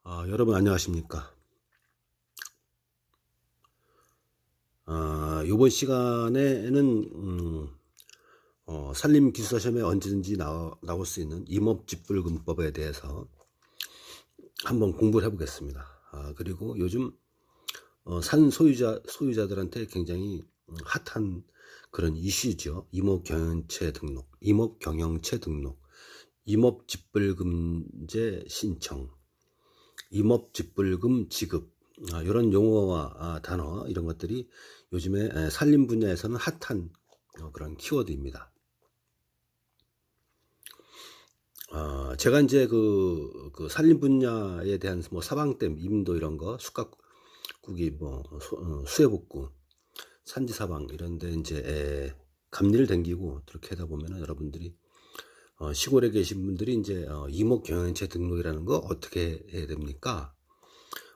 여러분 안녕하십니까? 요번 시간에는 산림기술사 시험에 언제든지 나올 수 있는 임업집불금법에 대해서 한번 공부를 해보겠습니다. 그리고 요즘 산 소유자들한테 굉장히 핫한 그런 이슈죠. 임업경영체 등록, 임업집불금제 신청, 임업집불금 지급, 이런 용어와 단어, 이런 것들이 요즘에 산림 분야에서는 핫한 그런 키워드입니다. 제가 이제 그 산림 분야에 대한 뭐 사방댐, 임도 이런 거, 숯가꾸기, 뭐 수해복구, 산지사방 이런 데 이제 감리를 댕기고 그렇게 하다 보면은 여러분들이 시골에 계신 분들이 이제 임업경영체 등록이라는 거 어떻게 해야 됩니까?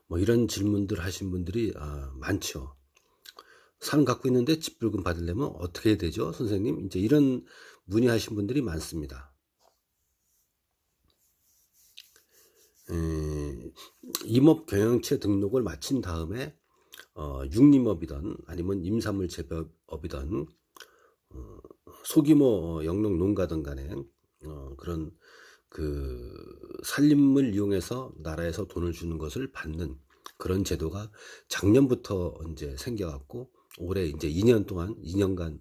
뭐 이런 질문들 하신 분들이 많죠. 산 갖고 있는데 집불금 받으려면 어떻게 해야 되죠, 선생님? 이제 이런 문의하신 분들이 많습니다. 임업경영체 등록을 마친 다음에 육림업이든 아니면 임산물 재배업이든 소규모 영농 농가든 간에 그런 그 산림을 이용해서 나라에서 돈을 주는 것을 받는 그런 제도가 작년부터 이제 생겨갖고 올해 이제 2년간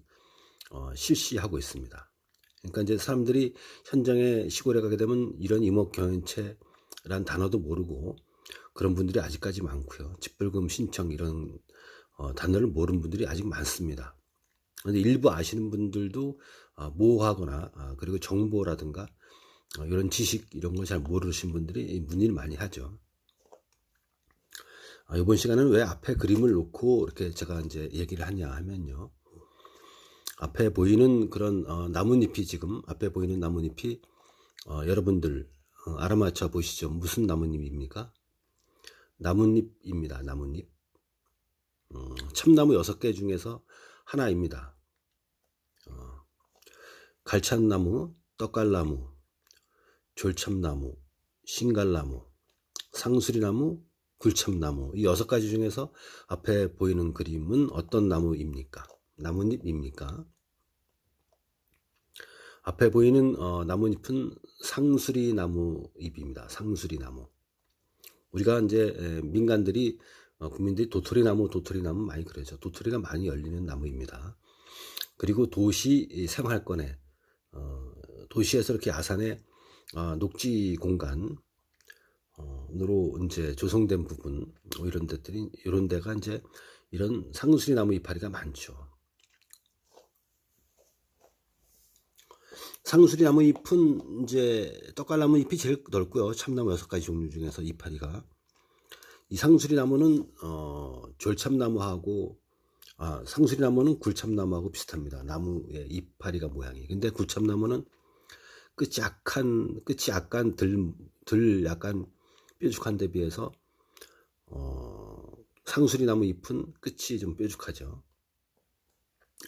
실시하고 있습니다. 그러니까 이제 사람들이 현장에 시골에 가게 되면 이런 임업경영체란 단어도 모르고 그런 분들이 아직까지 많고요. 집불금 신청 이런 단어를 모르는 분들이 아직 많습니다. 그런데 일부 아시는 분들도 모호하거나 그리고 정보라든가 이런 지식 이런 걸 잘 모르신 분들이 문의를 많이 하죠. 이번 시간은 왜 앞에 그림을 놓고 이렇게 제가 이제 얘기를 하냐 하면요. 앞에 보이는 그런 나뭇잎이 지금 앞에 보이는 나뭇잎이 여러분들 알아맞혀 보시죠. 무슨 나뭇잎입니까? 나뭇잎입니다. 나뭇잎. 참나무 6개 중에서 하나입니다. 갈참나무, 떡갈나무, 졸참나무, 신갈나무, 상수리나무, 굴참나무, 이 6가지 중에서 앞에 보이는 그림은 어떤 나무입니까? 나뭇잎입니까? 앞에 보이는 나뭇잎은 상수리나무 잎입니다. 상수리나무. 우리가 이제 민간들이 국민들이 도토리나무 많이 그러죠. 도토리가 많이 열리는 나무입니다. 그리고 도시 생활권에 도시에서 이렇게 야산의 녹지 공간으로 이제 조성된 부분 이런 데가 이제 이런 상수리나무 이파리가 많죠. 상수리나무 잎은 이제 떡갈나무 잎이 제일 넓고요. 참나무 6가지 종류 중에서 이파리가. 이 상수리나무는 졸참나무하고 상수리나무는 굴참나무하고 비슷합니다. 나무의 이파리가 모양이. 근데 굴참나무는 끝이 약간 덜 약간 뾰족한 데 비해서 상수리나무 잎은 끝이 좀 뾰족하죠.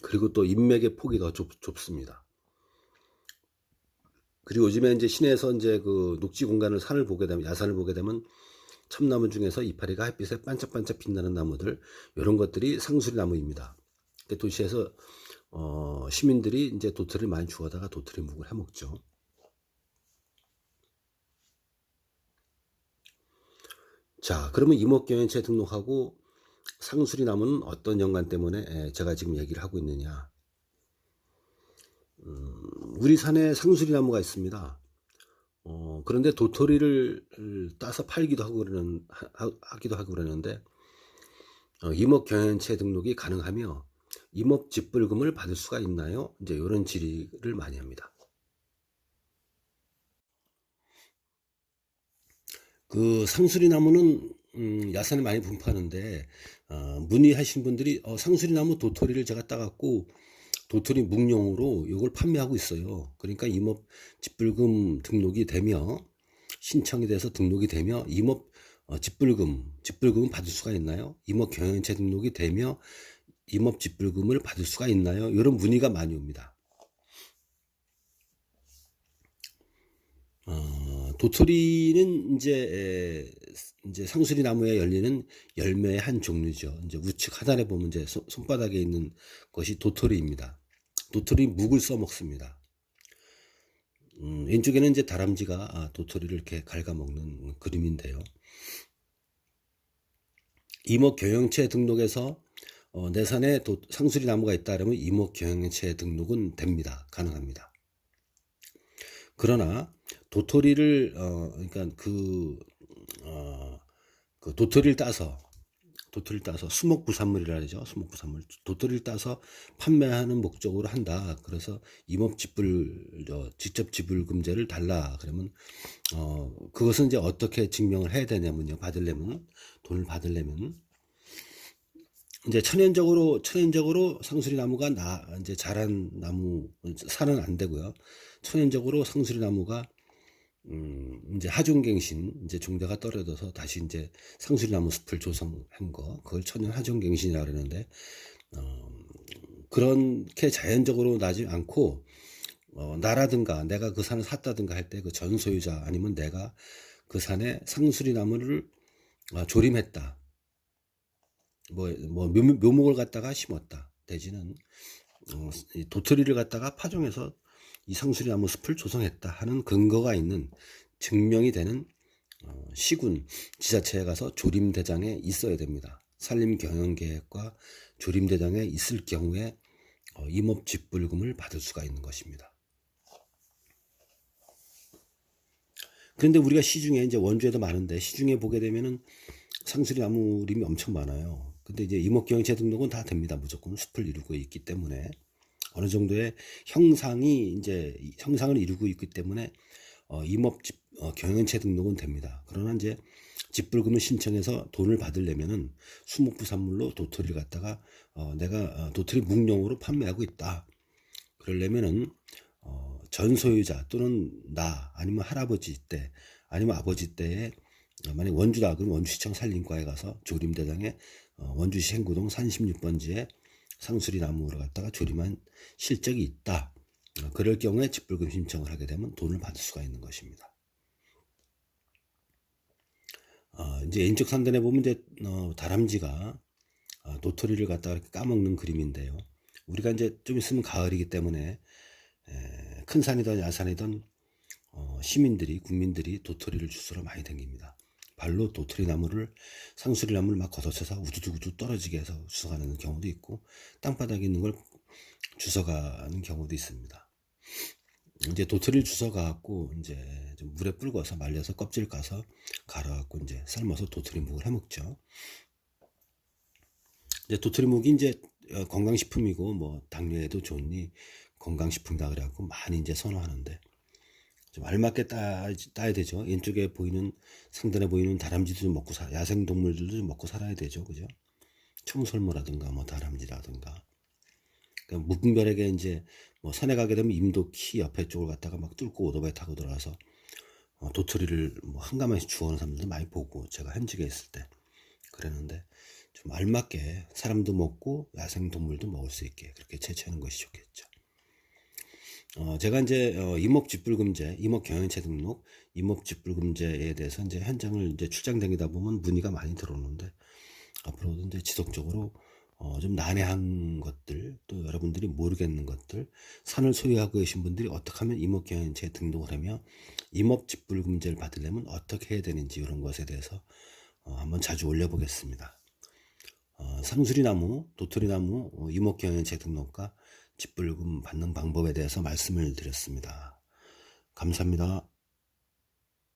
그리고 또 잎맥의 폭이 더 좁습니다. 그리고 요즘에 이제 시내에서 이제 그 녹지 공간을 야산을 보게 되면 참나무 중에서 이파리가 햇빛에 반짝반짝 빛나는 나무들, 이런 것들이 상수리나무입니다. 도시에서 시민들이 이제 도토리를 많이 주워다가 도토리 묵을 해먹죠. 자, 그러면 임업경영체 등록하고 상수리나무는 어떤 연관 때문에 제가 지금 얘기를 하고 있느냐. 우리 산에 상수리나무가 있습니다. 그런데 도토리를 따서 팔기도 하고 그러는데 임업경영체 등록이 가능하며 임업집불금을 받을 수가 있나요? 이제 이런 질의를 많이 합니다. 그 상수리나무는 야산에 많이 분포하는데 문의하신 분들이 상수리나무 도토리를 제가 따갖고 도토리 묵용으로 이걸 판매하고 있어요. 그러니까 임업 집불금 등록이 되며 신청이 돼서 등록이 되며 임업 집불금은 받을 수가 있나요? 임업 경영체 등록이 되며 임업 집불금을 받을 수가 있나요? 이런 문의가 많이 옵니다. 도토리는 이제 상수리 나무에 열리는 열매의 한 종류죠. 이제 우측 하단에 보면 이제 손바닥에 있는 것이 도토리입니다. 도토리 묵을 써 먹습니다. 왼쪽에는 이제 다람쥐가 도토리를 이렇게 갉아먹는 그림인데요. 임업경영체 등록에서 내 산에 상수리 나무가 있다 그러면 임업경영체 등록은 됩니다. 가능합니다. 그러나 도토리를 그러니까 그 도토리를 따서 수목부산물이라 그러죠. 수목부산물. 도토리를 따서 판매하는 목적으로 한다. 그래서 직접 지불금제를 달라. 그러면 그것은 이제 어떻게 증명을 해야 되냐면요. 돈을 받으려면 이제 천연적으로 상수리 나무가 이제 자란 나무 산은 안 되고요. 천연적으로 상수리 나무가 이제 하종갱신, 이제 종자가 떨어져서 다시 이제 상수리 나무 숲을 조성한 거, 그걸 천연 하종갱신이라 그러는데, 그렇게 자연적으로 나지 않고, 나라든가 내가 그 산을 샀다든가 할 때 그 전소유자 아니면 내가 그 산에 상수리 나무를 조림했다. 묘목을 갖다가 심었다. 대지는 도토리를 갖다가 파종해서 이 상수리 나무 숲을 조성했다 하는 근거가 있는 증명이 되는 시군 지자체에 가서 조림대장에 있어야 됩니다. 산림경영계획과 조림대장에 있을 경우에 임업집불금을 받을 수가 있는 것입니다. 그런데 우리가 시중에 이제 원주에도 많은데 시중에 보게 되면은 상수리 나무림이 엄청 많아요. 근데 이제 임업경영체 등록은 다 됩니다. 무조건 숲을 이루고 있기 때문에 어느 정도의 형상을 이루고 있기 때문에 경영체 등록은 됩니다. 그러나 이제 집불금을 신청해서 돈을 받으려면은 수목부산물로 도토리를 갖다가 내가 도토리 묵용으로 판매하고 있다. 그러려면은 전소유자 또는 나 아니면 할아버지 때 아니면 아버지 때에 만약 원주다 그러면 원주시청 산림과에 가서 조림대장에 원주시 행구동 36번지에 상수리 나무를 갖다가 조림한 실적이 있다. 그럴 경우에 집불금 신청을 하게 되면 돈을 받을 수가 있는 것입니다. 이제 왼쪽 상단에 보면 이제 다람쥐가 도토리를 갖다가 이렇게 까먹는 그림인데요. 우리가 이제 좀 있으면 가을이기 때문에 큰 산이든 야산이든 국민들이 도토리를 주스러 많이 다닙니다. 발로 도토리 나무를 상수리 나무를 막 걷어쳐서 우두두두 떨어지게 해서 주워가는 경우도 있고 땅바닥에 있는 걸 주워가는 경우도 있습니다. 이제 도토리를 주워가갖고 이제 좀 물에 불궈서 말려서 껍질 까서 갈아갖고 이제 삶아서 도토리 묵을 해먹죠. 이제 도토리 묵이 이제 건강식품이고 뭐 당뇨에도 좋으니 건강식품이다 그래갖고 많이 이제 선호하는데 좀 알맞게 따야 되죠. 왼쪽에 보이는 상단에 보이는 다람쥐도 좀 먹고 야생 동물들도 좀 먹고 살아야 되죠, 그죠? 청설모라든가 뭐 다람쥐라든가. 그러니까 무분별하게 이제 뭐 산에 가게 되면 임도 키 옆에 쪽을 갖다가 막 뚫고 오토바이 타고 들어가서 도토리를 뭐 한가마씩 주워오는 사람들도 많이 보고 제가 현직에 있을 때 그랬는데 좀 알맞게 사람도 먹고 야생 동물도 먹을 수 있게 그렇게 채취하는 것이 좋겠죠. 제가 이제 임업집불금제, 임업경영체 등록, 임업집불금제에 대해서 이제 현장을 이제 출장 다니다 보면 문의가 많이 들어오는데 앞으로도 이제 지속적으로 좀 난해한 것들, 또 여러분들이 모르겠는 것들, 산을 소유하고 계신 분들이 어떻게 하면 임업경영체 등록을 하며 임업집불금제를 받으려면 어떻게 해야 되는지 이런 것에 대해서 한번 자주 올려보겠습니다. 상수리나무, 도토리나무, 임업경영체 등록과 집불금 받는 방법에 대해서 말씀을 드렸습니다. 감사합니다.